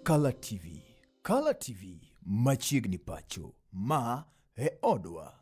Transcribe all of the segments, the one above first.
kalatvlive. Kalatvlive machiegni pacho ma e odwa.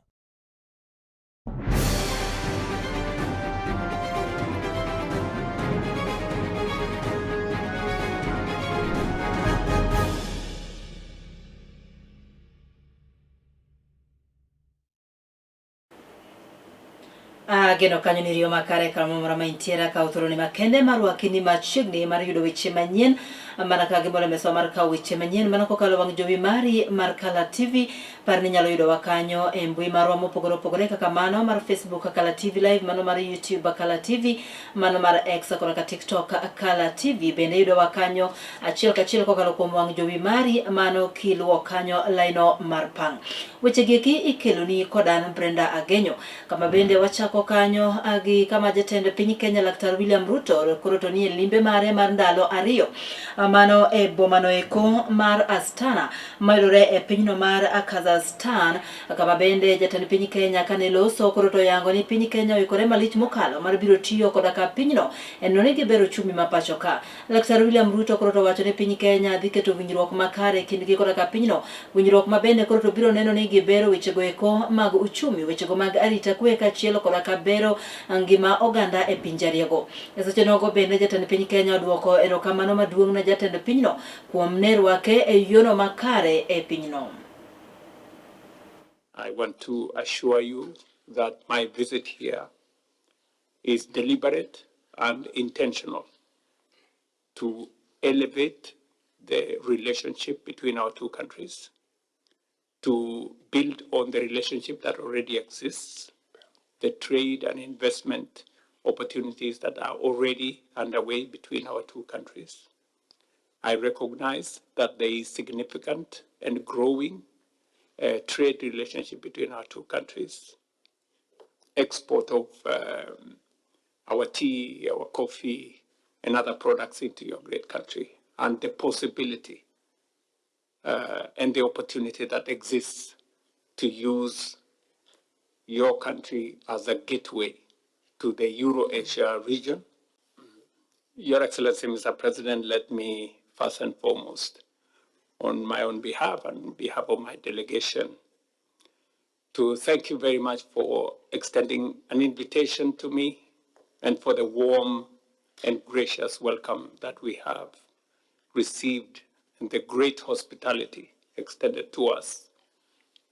Geno kanyo ni rio makare kama mara maintiera ka utoro ni makende marwa kini machiegni mar yudo weche manyien mana ka gimoro meso mar ka weche manyien mana kokalo wang jowi mari mar kalatvlive par ni nyalo yudo wakanyo e mbui marwa mopogore kaka mano mar Facebook kalatvlive, mano mar YouTube kalatvlive, mano mar X kaka TikTok kalatvlive. Bende yudo wakanyo achiel kachiel kokalo kuom wang jowi mari mano kiluo kanyo laino mar pang. Weche geki ikeloni kodan Brenda Agenyo. Kama bende wachako kanyo agi kama jatend piny Kenya Laktar William Ruto koro to ni limbe mare mar ndalo ariyo mano e bomano eko mar Astana mayudore e pinyno mar Kazakhstan. Kama bende jatend piny Kenya kane loso koro to yango ni piny Kenya oikore malich mokalo mar biro tiyo koda ka pinyno enone gi bero chumi mapacho ka. Laktar William Ruto koro to wacho ni piny Kenya dhi keto winjruok makare kindgi koda ka pinyno, winjruok mabende koro to biro neno ni gibero wechego eko mag uchumi, wechego mag arita kwe kachiel koda ka bero ngima oganda e pinje ariyogo. E seche nogo bende jatend piny Kenya oduoko erokamano maduong' na jatend pinyno kuom nerwake e yono makare e pinyno. I want to assure you that my visit here is deliberate and intentional to elevate the relationship between our two countries, to build on the relationship that already exists, the trade and investment opportunities that are already underway between our two countries. I recognize that there is significant and growing trade relationship between our two countries. Export of our tea, our coffee, and other products into your great country, and the possibility and the opportunity that exists to use your country as a gateway to the Euro-Asia region. Your Excellency, Mr. President, let me first and foremost, on my own behalf and on behalf of my delegation, to thank you very much for extending an invitation to me and for the warm and gracious welcome that we have received and the great hospitality extended to us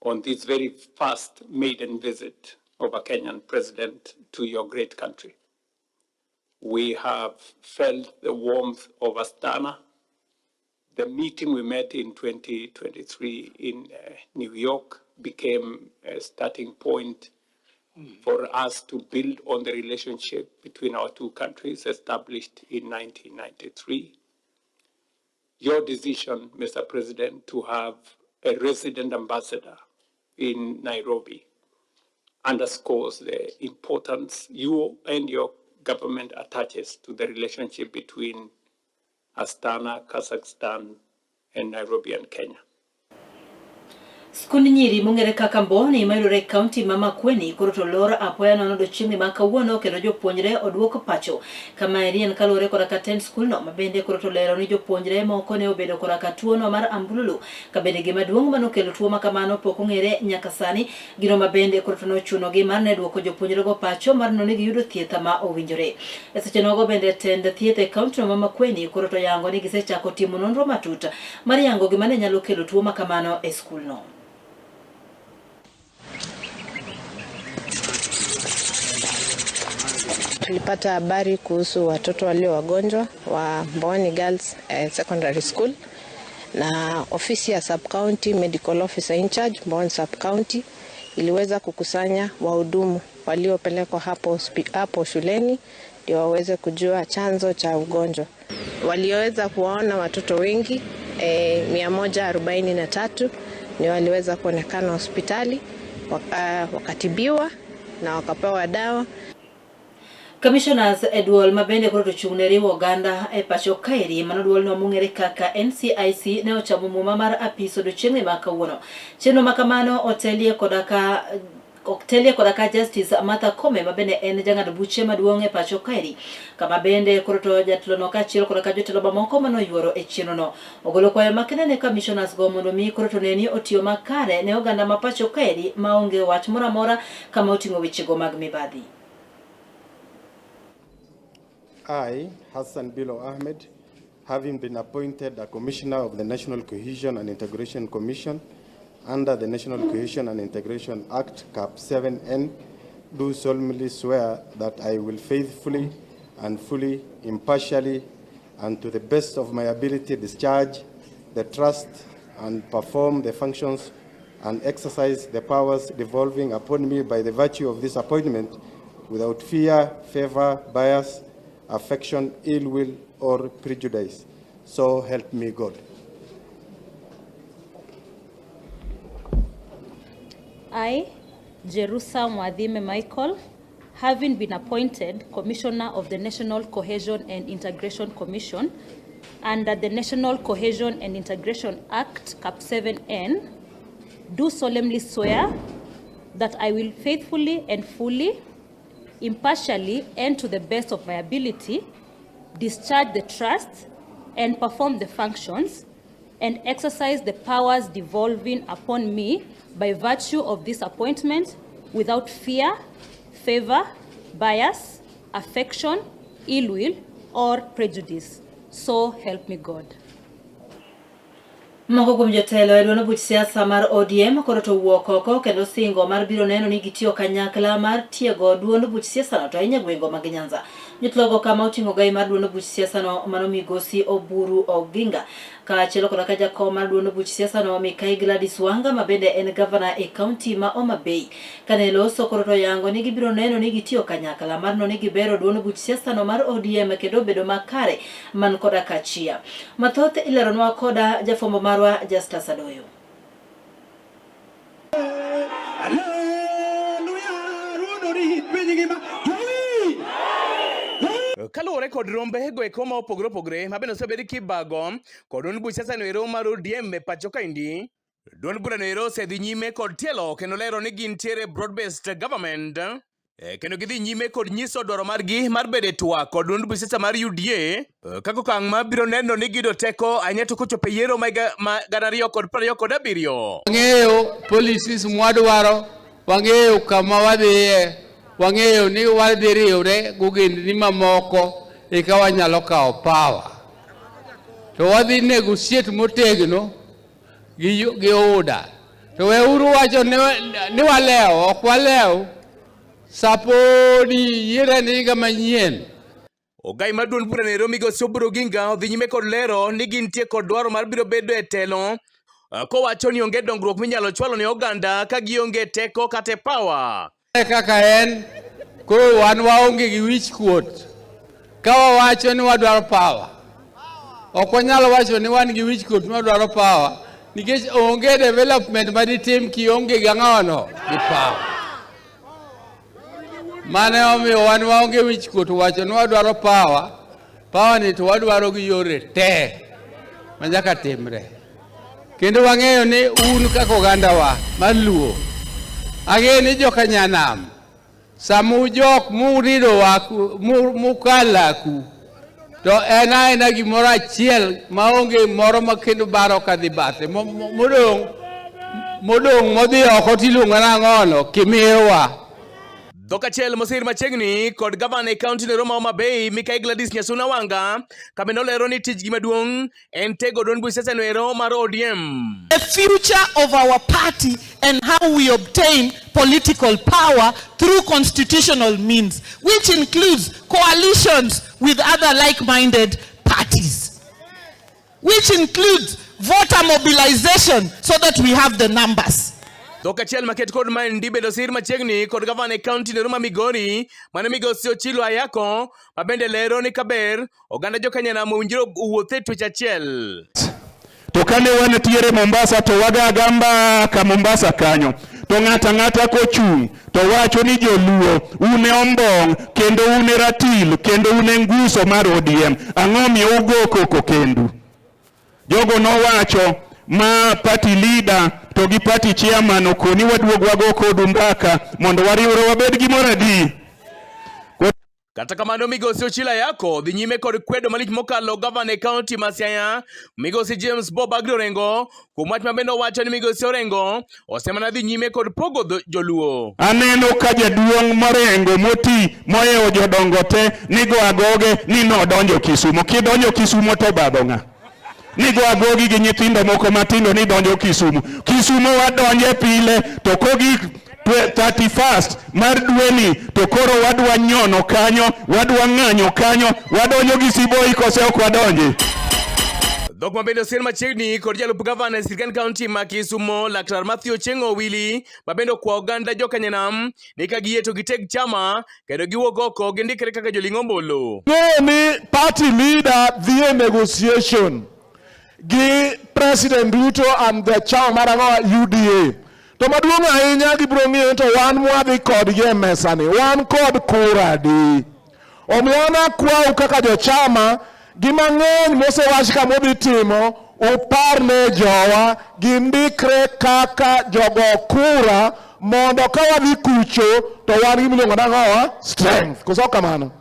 on this very first maiden visit of a Kenyan president to your great country. We have felt the warmth of Astana. The meeting we met in 2023 in New York became a starting point for us to build on the relationship between our two countries established in 1993. Your decision, Mr. President, to have a resident ambassador in Nairobi underscores the importance you and your government attaches to the relationship between Astana, Kazakhstan, and Nairobi and Kenya. Skundi nyiri mongere kaka Mboni mayudore kaunti ma Makueni koro to lor apoya nono odiochieng' ma kawuono kendo jopuonjre oduoko pacho kama erien kalore koda ka tend school no mabende koro to lero ni jopuonjre moko ne obedo koda ka tuo no mar ambululu ka bende gima duong' manokelo tuo makamano pok ong'ere nyaka sani. Gino mabende koro to nochuno gi mar ne duoko jopuonjre go pacho mar nono gi yudo thieth ma owinjore. E seche nogo bende tend thieth e kaunti no ma Makueni koro to yango ni gisechako timo nonro matut mar yango gima ne nyalo kelo tuo makamano e school no. Tulipata habari kuhusu watoto walio wagonjwa wa Mboni Girls Secondary School na ofisi ya Sub-County Medical Officer in Charge Mboni Sub-County iliweza kukusanya wahudumu waliopelekwa hapo shuleni ndio waweze kujua chanzo cha ugonjwa. Waliweza kuwaona watoto wengi 143 ni waliweza kuonekana hospitali wakatibiwa na wakapewa dawa. Commissioners Edwal mabende koro to chung'ne riwo oganda e pacho kaeri manoduol no mong'ere kaka NCIC ne ochamo muma mar apis odiochieng' ma kawuono. Chenro makamano otelie koda ka Oktelia kodaka Justice Martha Koome mabende en jang'ad buche maduong' e pacho kaeri kama bende koro to jatlono kaachiel kodaka jotelo mamoko manoyuoro e chienono ogolo kwayo makende ne commissioners go mondo mi koro to neni otiyo makare ne oganda ma pacho kaeri maonge wach moro amora kama oting'o wechego mag mibadhi. I, Hassan Bilo Ahmed, having been appointed a Commissioner of the National Cohesion and Integration Commission under the National Cohesion and Integration Act, Cap 7N, do solemnly swear that I will faithfully and fully, impartially, and to the best of my ability discharge the trust and perform the functions and exercise the powers devolving upon me by the virtue of this appointment without fear, favor, bias, affection, ill will, or prejudice. So help me God. I, Jerusa Mwadhime Michael, having been appointed Commissioner of the National Cohesion and Integration Commission under the National Cohesion and Integration Act, Cap 7N, do solemnly swear that I will faithfully and fully, impartially, and to the best of my ability, discharge the trust and perform the functions and exercise the powers devolving upon me by virtue of this appointment without fear, favor, bias, affection, ill will, or prejudice. So help me God. Moko kuom jotelo e duond buch siasa mar ODM koro to wuok oko kendo singo mar biro neno ni gitiyo kanyakla mar tiego duond buch siasa no to ahinya gwenge mag Nyanza. Jotlogo kama oting'o gai mar duond buch siasa no mano migosi Oburu Oginga kaachiel kodaka jakom mar duond buch siasa no Mikai Gladys Wanga mabende en gavana e kaunti ma Homa Bay. Kane loso koro to yango ni gibiro neno ni gitiyo kanyakla mar no ni gibero duond buch siasa no mar ODM kendo bedo makare man koda kachia. Mathoth ileronwa koda jafombo marwa Justus Adoyo. Kaluwore kod rombe goeko ma opogore opogore mabende osebedi kibago kod duond buch siasa noero mar ODM e pacho kaendi. Duond bura noero osedhi nyime kod tielo kendo lero ni gintiere broad-based government kendo gidhi nyime kod nyiso dwaro margi mar bedo e twak kod duond buch siasa mar UDA kaka okang' ma biro neno ni gido teko ahinya to kochopo e yiero ma 2027. Wang'eyo policies mwadwaro, wang'eyo kama wadhiye, wang'eyo ni wadhi riwre gogendni mamoko eka wanyalo kawo power. To wadhi negotiate motegno gi UDA. To weuru wacho ni walewo, ok walewo. Sapodi yiero en higa manyien. Ogai mar duond bura noero migosi Oburu Oginga odhi nyime kod lero ni gintie kod dwaro mar biro bedo e telo kowacho ni onge dongruok minyalo chwalo ne oganda ka gionge teko kata power. Kaka en koro wan waonge gi wich kuot ka wawacho ni wadwaro power. Ok wanyalo wacho ni wan gi wich kuot madwaro power nikech onge development maditim kionge gi ang'ono gi power. Mane omiyo wan waonge wich kuot wacho ni wadwaro power. Power ni to wadwaro gi yore te manyaka timre. Kendo wang'eyo ni un kaka oganda wa maluo. Ang'eyo ni joka nyanam. Samu jok murido waku mukalaku. To ena gimoro achiel maonge moro makendo baro kadhi bathe. Modong modhi oko tiluongo nang'ono kimiwa. Dhok achiel mosir machiegni kod gavana e kaunti no ma Homa Bay Mikai Gladys Wanga kabende olero ni tijgi maduong' en tego duond buch siasa noero mar ODM. The future of our party and how we obtain political power through constitutional means, which includes coalitions with other like-minded parties, which includes voter mobilization so that we have the numbers. Dhok achiel maket kod maendi bedo sir machiegni kod gavana e kaunti no ma Migori mane migosi Ochilo Ayako mabende lero ni kaber oganda jokanyanam owinjore owuothe twech achiel. To kane wantiere Mombasa to waga gamba ka Mombasa kanyo to ng'ata kochung' to wacho ni joluo une ombong kendo une ratil kendo une nguso mar ODM. Ang'o miyo ugo koko kendu? Jogo no wacho ma party leader to gi party chairman okoni waduogwago kod mbaka mondo wariwre wabed gimoro adi. Kata kamano migosi Ochila Yako dhi nyime kod kwedo malich mokalo Governor County ma Siaya migosi James Bob Agri-Orengo kuom wach ma bende owacho ni migosi Orengo osemana dhi nyime kod pogo joluo. Aneno ka jaduong' morengo moti mohewo jodongo te nigo agoge ni nodonjo Kisumo. Kidonjo Kisumo to badho ng'a? Nigo agogi gi nyithindo moko matindo ni donjo Kisumo. Kisumo wadonje pile to kogi 31st mar dweni to koro wadwa nyono kanyo, wadwa ng'anyo kanyo, wadonjo gi Siboi kose ok wadonje. Dhok mabende osir machiegni kod jalup gavana e sirkand kaunti ma Kisumo Laktar Odiochieng Owili mabende okwayo oganda jokanyanam ni ka giyie to giteg chama kendo giwuok oko gindikre kaka joling'o ombulu. Ni party leader the negotiation gi President Ruto and the chama marango UDA. To maduong' ahinya gibro ng'iyo to wan mwadhi kod ye mesani, wan kod kura di. Omiana kwau kaka jochama gima ng'eny mosewach ka modhi timo upar ne jowa gindikre kaka jogo kura mondo ka wadhi kucho to wan gimiluongo nang'owa strength. Koso kamano.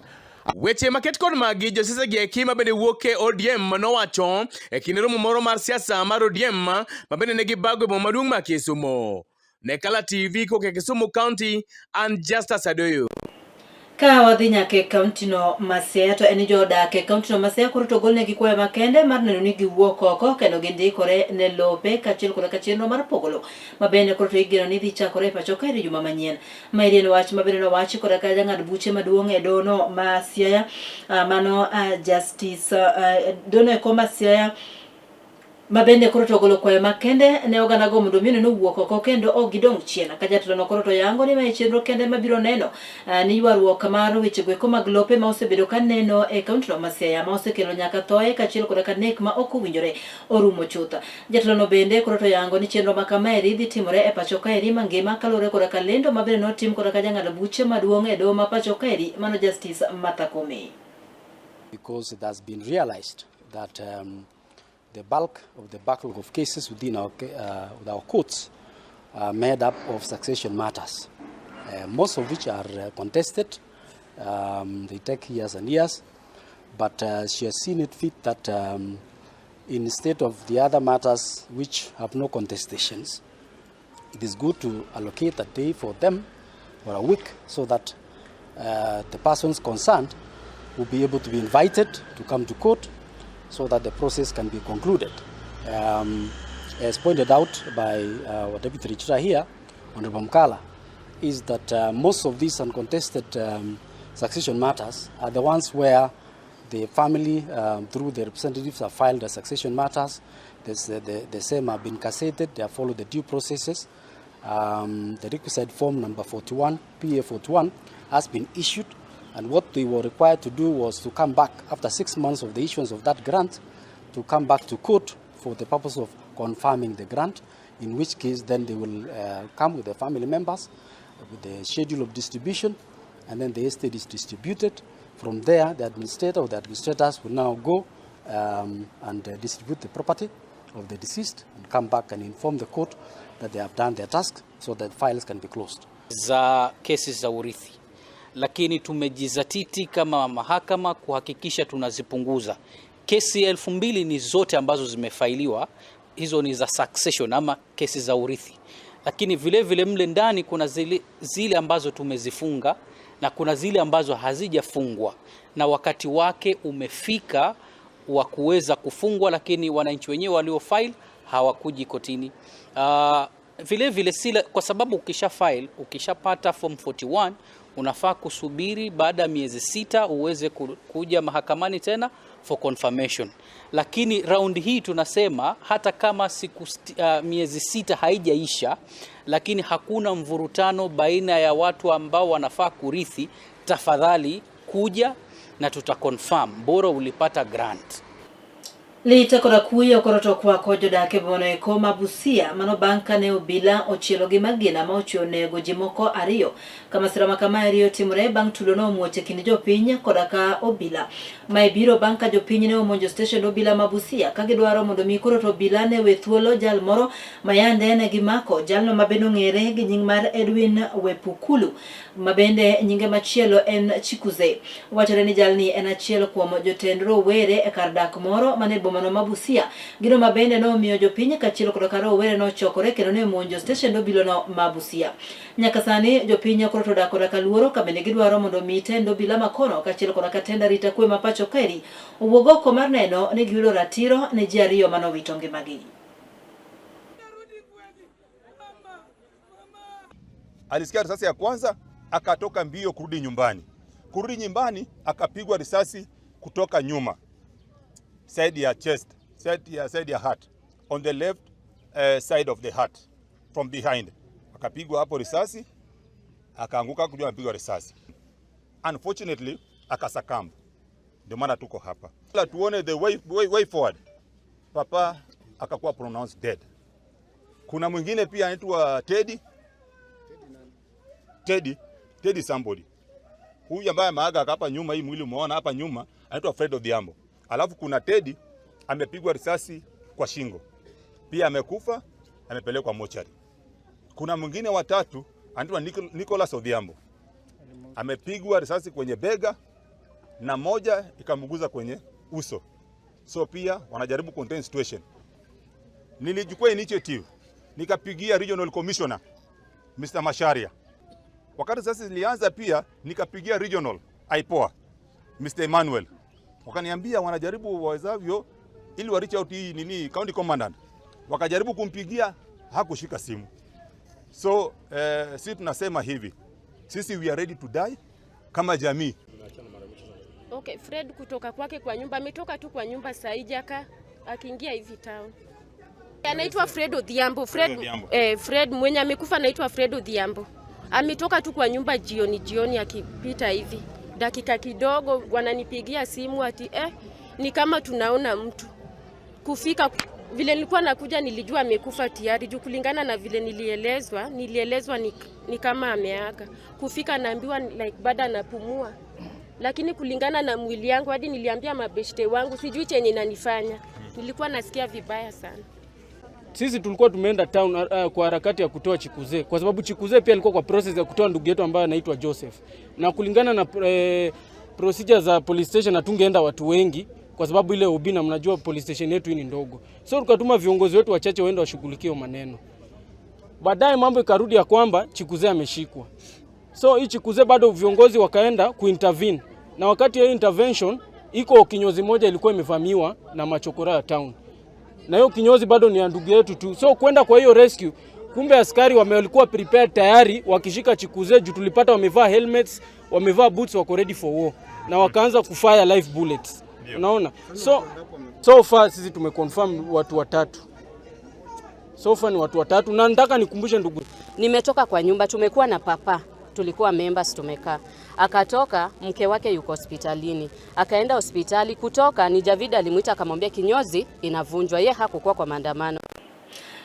Weche maket kod magi josiasa gi eki mabende wuok e ODM nowacho e kinde romo moro mar siasa mar ODM mabende ne gibago e boma maduong' ma Kisumo. Ne Kala TV koke Kisumu County and Justice Adoyo. Ka wadhi nyaka e kaunti no Siaya to en jodak e kaunti no Siaya koro to golnegi kwayo makende mar neno ni giwuok oko kendo gindikore ne lope kaachiel kod chenro mar pogolo mabende koro to igeno ni dhi chakore e pacho kae juma manyien. Maeri en wach mabende nowachi kod ka jang'ad buche maduong' e dono ma Siaya mano Justice dono e koma Siaya mabende koro to golo kwayo makende ne oganda go mondo mino wuok oko kendo ok gidong chien. Ka jatelo no koro to yango ni ma chenro kende mabiro neno ni ywaruok mar weche go mag lope ma osebedo ka neno e kaunti no Siaya ma osekelo nyaka thoe kaachiel kod ka nek ma ok owinjore orumo chutha. Jatelo no bende koro to yango ni chenro ma kamaeri dhi timore e pacho kaeri mangima kalore kod ka lendo mabende notim kod ka jang'ad buche maduong' e doho ma pacho kaeri mano Justice Martha Koome. Because it has been realized that the bulk of the backlog of cases within our courts are made up of succession matters, most of which are contested. They take years and years, but she has seen it fit that instead of the other matters which have no contestations, it is good to allocate a day for them or a week so that the persons concerned will be able to be invited to come to court so that the process can be concluded. As pointed out by our Deputy Registrar here, Honorable Mkala, is that most of these uncontested succession matters are the ones where the family, through their representatives, have filed the succession matters. The same have been cassated, they have followed the due processes. The requisite form number 41, PA 41, has been issued. And what they were required to do was to come back after 6 months of the issuance of that grant, to come back to court for the purpose of confirming the grant, in which case then they will come with their family members, with the schedule of distribution, and then the estate is distributed. From there, the administrator or the administrators will now go and distribute the property of the deceased and come back and inform the court that they have done their task so that files can be closed. Za cases za urithi. Lakini tumejizatiti kama mahakama kuhakikisha tunazipunguza. Kesi 2000 ni zote ambazo zimefailiwa, hizo ni za succession ama kesi za urithi. Lakini vile vile mle ndani kuna zile ambazo tumezifunga na kuna zile ambazo hazijafungwa na wakati wake umefika wa kuweza kufungwa, lakini wananchi wenyewe walio file hawakuji kotini. Vile vile sila, kwa sababu ukishapata form 41 unafaa kusubiri baada ya miezi 6 uweze kuja mahakamani tena for confirmation. Lakini round hii tunasema hata kama miezi 6 haijaisha, lakini hakuna mvurutano baina ya watu ambao wanafaa kurithi, tafadhali kuja na tutaconfirm bora ulipata grant. Lita kora kuyo koroto kwa kojo dake bono eko mabusia mano banka ne obila ochielo gi magina ma ochio nego jimoko ariyo kama sirama kama ariyo timore bang tulo no muoche kini jopiny koda ka obila ma ibiro banka jopiny ne omonjo station obila mabusia kagidwaro mondo mi koroto obila ne we thuolo jal moro mayande ne gimako jalno mabeno ng'ere gi nying mar Edwin Wepukulu mabende nyinge machielo en Chikuze. Wachore ni jalni en achiel kuom jotend rowere e kar dak moro mane mano mabusia gino mabende no miyo jopiny kachielo kod karo were no chokore kendo ne monjo station obilo no mabusia nyaka sani jopiny koro dak kod kaluoro kabende gidwaro mondo mi tendo bila makono kachielo kod katenda rita kwe mapacho kaeri owuogo ko mar neno ni giyudo ratiro ne ji ariyo mano wito ngimagi. Alisikia risasi ya kwanza akatoka mbio kurudi nyumbani akapigwa risasi kutoka nyuma side ya chest, side ya heart, on the left side of the heart from behind. Akapigwa hapo risasi, akaanguka kujua amepigwa risasi. Unfortunately akasakam. Ndio maana tuko hapa. La tuone the way forward. Papa akakuwa pronounced dead. Kuna mwingine pia anaitwa Teddy somebody. Huyu ambaye maaga hapa nyuma, hii mwili umeona hapa nyuma, anaitwa Fred Odhiambo. Alafu kuna Teddy amepigwa risasi kwa shingo. Pia amekufa, amepelekwa mochari. Kuna mwingine watatu anaitwa Nicholas Odhiambo. Amepigwa risasi kwenye bega na moja ikamguza kwenye uso. So pia wanajaribu contain situation. Nilichukua initiative, nikapigia regional commissioner Mr. Masharia. Wakati sasa zilianza pia nikapigia regional IPOA Mr. Emmanuel. Wakaniambia wanajaribu wawezavyo ili wa reach out hii county commandant. Wakajaribu kumpigia, hakushika simu. So sisi tunasema hivi, sisi we are ready to die kama jamii. Okay, Fred kutoka kwake kwa nyumba, ametoka tu kwa nyumba saijaka akiingia hivi town. Anaitwa Fred Odhiambo. Fred mwenye amekufa anaitwa Fred Odhiambo. Ametoka tu kwa nyumba jioni akipita hivi. Dakika kidogo wananipigia simu ati ni kama tunaona mtu. Kufika vile nilikuwa nakuja nilijua amekufa tayari juu kulingana na vile nilielezwa ni kama ameaga. Kufika naambiwa like bado anapumua. Lakini kulingana na mwili yangu hadi niliambia mabeshte wangu sijui chenye inanifanya. Nilikuwa nasikia vibaya sana. Sisi tulikuwa tumeenda town kwa harakati ya kutoa Chikuze kwa sababu Chikuze pia alikuwa kwa process ya kutoa ndugu yetu ambaye anaitwa Joseph. Na kulingana na procedure za police station hatungeenda watu wengi kwa sababu ile ubina mnajua police station yetu ni ndogo. So tukatuma viongozi wetu wachache waende washughulikie maneno. Baadaye mambo ikarudi ya kwamba Chikuze ameshikwa. So hii Chikuze bado viongozi wakaenda kuintervene. Na wakati ya intervention iko kinyozi moja ilikuwa imevamiwa na machokora ya town. Na hiyo kinyozi bado ni ndugu yetu tu. So kwenda kwa hiyo rescue, kumbe askari walikuwa prepared tayari wakishika Chikuze juu tulipata wamevaa helmets, wamevaa boots, wako ready for war. Na wakaanza kufire live bullets. Unaona? So far sisi tumeconfirm watu watatu. So far ni watu watatu na nataka nikumbushe ndugu. Nimetoka kwa nyumba, tumekuwa na papa. Tulikuwa members tumekaa. Akatoka mke wake yuko hospitalini. Akaenda hospitali kutoka ni Javida alimuita akamwambia kinyozi inavunjwa. Yeye hakukuwa kwa maandamano.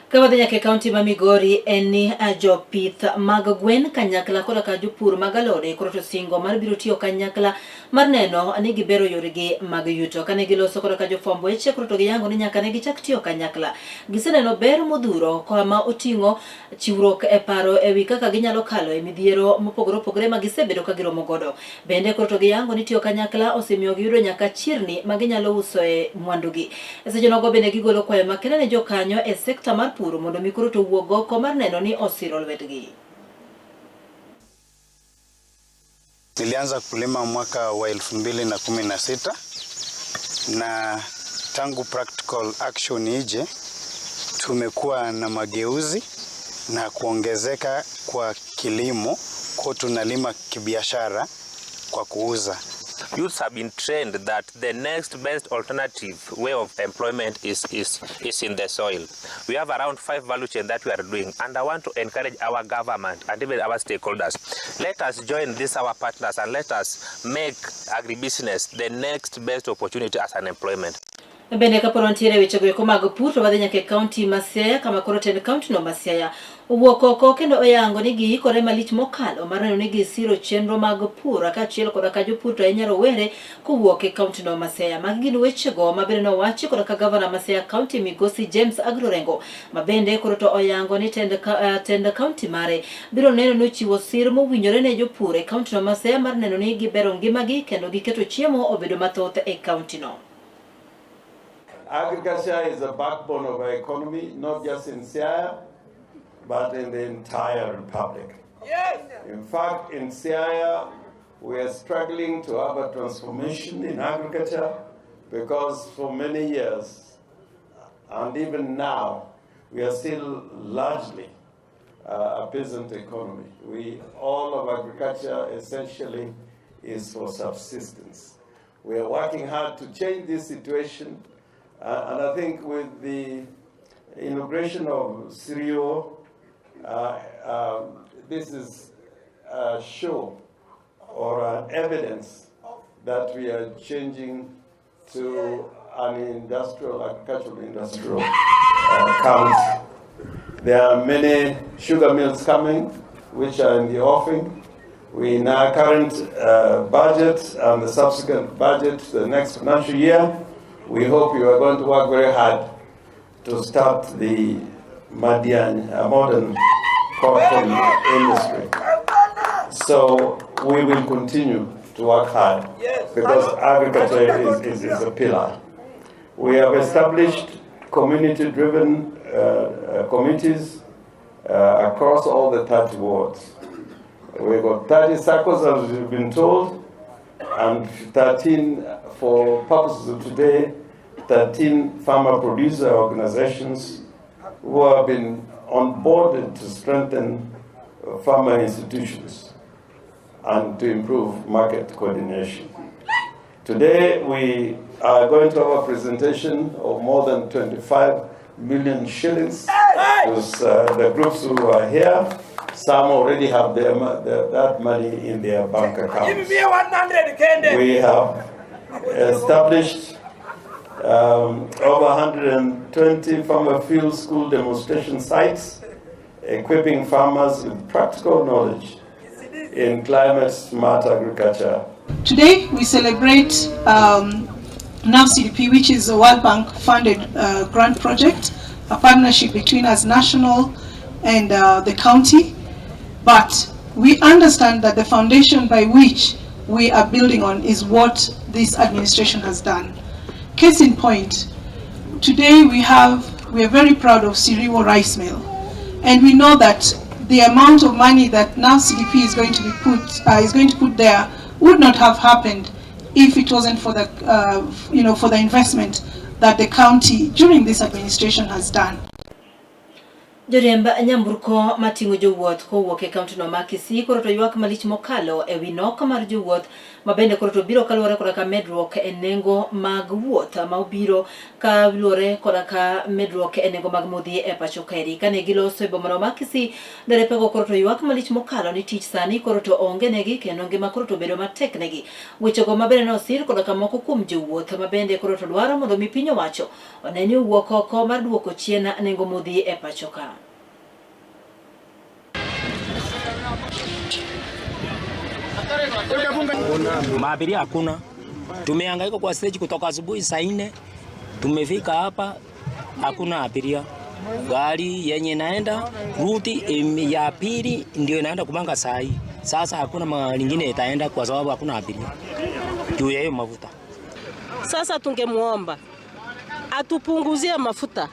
Kawadanya ke county ma Migori eni ajopith magagwen kanyakla koda ka jopur magalore koroto singo mar biro tiyo kanyakla mar neno ni gibero yorigi mag yuto kane giloso koda ka jofwambo eche koroto giyango ni nyaka ne gichak tiyo kanyakla giseneno ber modhuro kama otingo chiwruok e paro ewi kaka ginyalo kalo e midhiero mopogore opogore ma gisebedo ka giromo godo bende koroto giyango ni tiyo kanyakla osemiyo giyudo nyaka chirni ma ginyalo uso e mwandugi seche nogo bende gigolo kwayo makende ne jokanyo e sekta mar puro mondo mikoro to wuogo ko mar neno ni osiro lwetgi. Nilianza kulima mwaka wa 2016 na tangu practical action ije tumekuwa na mageuzi na kuongezeka kwa kilimo kwa tunalima kibiashara kwa kuuza. Youths have been trained that the next best alternative way of employment is in the soil. We have around 5 value chain that we are doing, and I want to encourage our government and even our stakeholders. Let us join this our partners and let us make agribusiness the next best opportunity as an employment. Bende kaporo ntiere weche go mag pur to badhi nyaka county Masiaya kama koro ten county no Masiaya owuok oko kendo oyango ni giikore malich mokalo mar neno ni gisiro chenro mag pur kaachiel koda ka jopur to ahinya rowere kowuok e county no Masiaya. Magi gin weche go mabende nowachi koda ka Governor Masiaya County Migosi James Agrorengo mabende koro to oyango ni tend county mare biro neno no chiwo sir mowinjore ne jopur e county no Masiaya mar neno ni gibero ngimagi kendo giketo chiemo obedo mathoth e county no. Agriculture is the backbone of our economy, not just in Siaya, but in the entire republic. Yes. In fact, in Siaya, we are struggling to have a transformation in agriculture because for many years, and even now, we are still largely a peasant economy. All of agriculture essentially is for subsistence. We are working hard to change this situation. And I think with the inauguration of Sirio, this is a show or an evidence that we are changing to an agricultural industrial country. There are many sugar mills coming, which are in the offing. In our current budget and the subsequent budget, the next financial year, we hope you are going to work very hard to start the modern cotton industry. So we will continue to work hard because agriculture is a pillar. We have established community-driven committees across all the 30 wards. We've got 30 circles, as we've been told, and 13, for purposes of today, 13 farmer-producer organizations who have been onboarded to strengthen farmer institutions and to improve market coordination. Today, we are going to have a presentation of more than 25 million shillings. The groups who are here, some already have that money in their bank accounts. Give me 100. We have established over 120 farmer field school demonstration sites, equipping farmers with practical knowledge in climate-smart agriculture. Today, we celebrate NAV-CDP, which is a World Bank-funded grant project, a partnership between us national and the county. But we understand that the foundation by which we are building on is what this administration has done. Case in point, today we are very proud of Siriwo Rice Mill, and we know that the amount of money that now CDP is going to put there would not have happened if it wasn't for the for the investment that the county during this administration has done. Joriemba nyamburko matingo jowuoth kowuok e kaunti no ma Kisii koro to ywak malich mokalo e wi nok mar jowuoth mabende koro to biro kaluwore koda ka medruok e nengo mag wuoth ma obiro ka luwore koda ka medruok e nengo mag modhi e pacho kaeri. Kane giloso e boma no ma Kisii, derepego koro to ywak malich mokalo ni tich sani koro to onge negi kendo ngima koro to bedo matek negi. Wechego mabende nosir koda ka moko kuom jowuoth mabende koro to dwaro mondo mi piny owacho one ni owuok oko mar duoko chien nengo modhi e pacho ka. Maabiria hakuna. Tumehangaika kwa stage kutoka asubuhi saa 4 tumefika hapa, hakuna abiria. Gari yenye naenda ruti ya pili ndio inaenda kumanga saa hii. Sasa hakuna mahali lingine itaenda kwa sababu hakuna abiria juu ya hiyo mafuta. Sasa tungemuomba atupunguzie mafuta,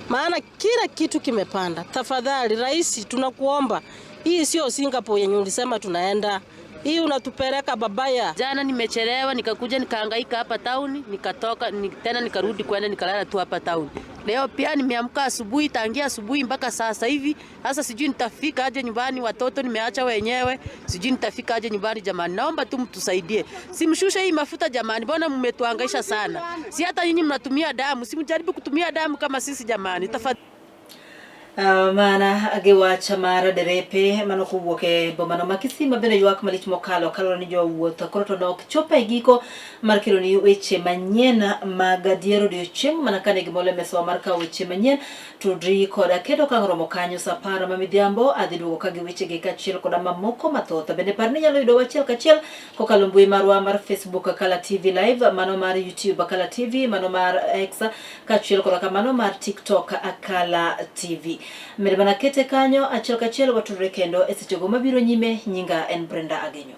maana kila kitu kimepanda. Tafadhali rais, tunakuomba, hii sio Singapore yenye ulisema tunaenda. Hii unatupeleka babaya. Jana nimechelewa nikakuja nikahangaika hapa town, nikatoka tena nikarudi kwenda nikalala tu hapa town. Leo pia nimeamka asubuhi, tangia asubuhi mpaka sasa hivi. Sasa sijui nitafika aje nyumbani, watoto nimeacha wenyewe. Sijui nitafika aje nyumbani jamani. Naomba tu mtusaidie. Simshushe hii mafuta jamani. Mbona mmetuhangaisha sana? Si hata nyinyi mnatumia damu, simjaribu kutumia damu kama sisi jamani. Tafadhali. Mana agewacha mara derepe mano kuwoke bomano makisima bende yuak malich mokalo kaloro ni jo wuotho koro to nok chopa igiko mar kelo ni weche manyien mag Dier Odiochieng mana kane gimole meso mar ka weche manyien tudri koda kedo kangro mokanyo sapara mamidhiambo adhi duogo ka gi weche gi kachiel koda mamoko mathoth bende parni nyalo yudo wachiel kachiel kokalo mbui marwa mar Facebook Kala TV Live mano mar YouTube Kala TV mano mar X kachiel koda kamano mar TikTok Kala TV. Mere bana kete kanyo achiel kachiel watudre kendo e sechego mabiro nyime nyinga en Brenda Agenyo.